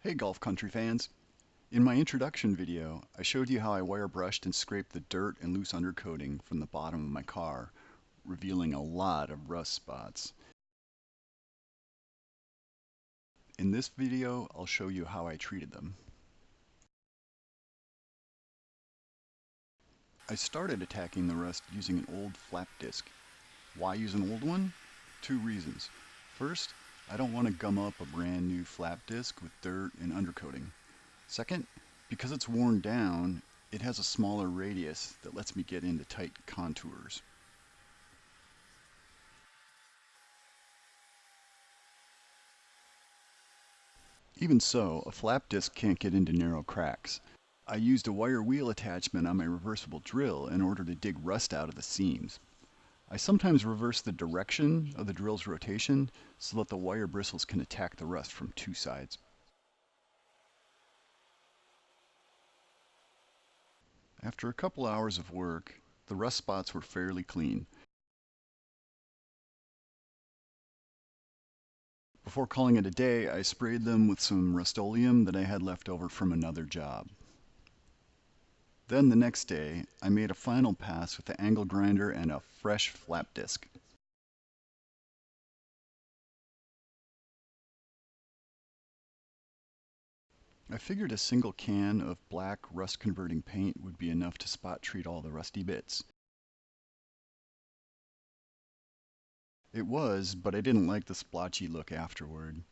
Hey Golf Country fans! In my introduction video, I showed you how I wire brushed and scraped the dirt and loose undercoating from the bottom of my car, revealing a lot of rust spots. In this video, I'll show you how I treated them. I started attacking the rust using an old flap disc. Why use an old one? Two reasons. First, I don't want to gum up a brand new flap disc with dirt and undercoating. Second, because it's worn down, it has a smaller radius that lets me get into tight contours. Even so, a flap disc can't get into narrow cracks. I used a wire wheel attachment on my reversible drill in order to dig rust out of the seams. I sometimes reverse the direction of the drill's rotation so that the wire bristles can attack the rust from two sides. After a couple hours of work, the rust spots were fairly clean. Before calling it a day, I sprayed them with some Rust-Oleum that I had left over from another job. Then the next day, I made a final pass with the angle grinder and a fresh flap disc. I figured a single can of black rust-converting paint would be enough to spot treat all the rusty bits. It was, but I didn't like the splotchy look afterward.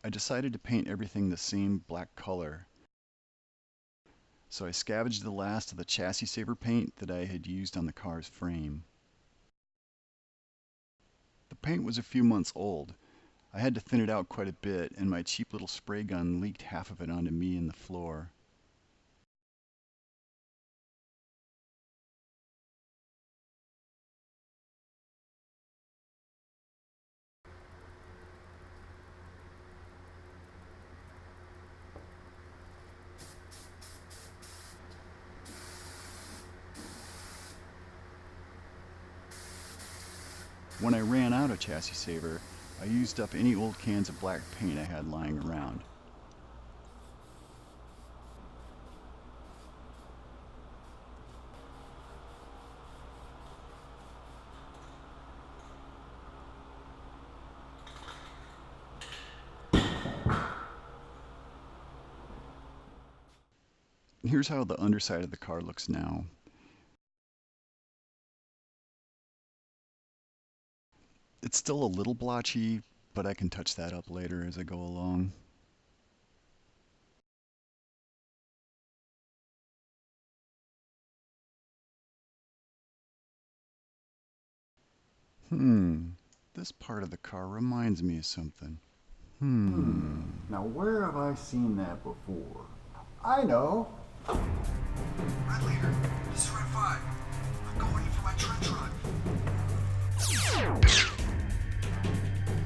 I decided to paint everything the same black color, so I scavenged the last of the chassis saver paint that I had used on the car's frame. The paint was a few months old. I had to thin it out quite a bit, and my cheap little spray gun leaked half of it onto me and the floor. When I ran out of chassis saver, I used up any old cans of black paint I had lying around. Here's how the underside of the car looks now. It's still a little blotchy, but I can touch that up later as I go along. This part of the car reminds me of something. Now where have I seen that before? I know! Red leader, this is Red 5. I'm going in for my trench run.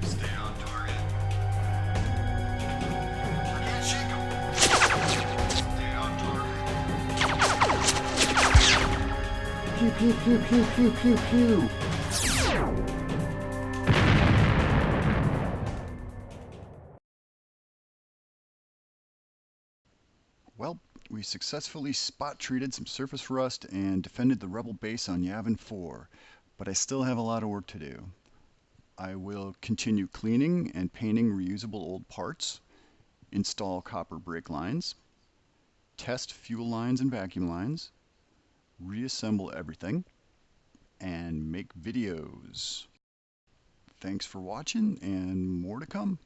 Stay on target. I can't shake him. Stay on target. Pew pew pew pew pew pew pew! Well, we successfully spot treated some surface rust and defended the rebel base on Yavin 4, but I still have a lot of work to do. I will continue cleaning and painting reusable old parts, install copper brake lines, test fuel lines and vacuum lines, reassemble everything, and make videos. Thanks for watching, and more to come.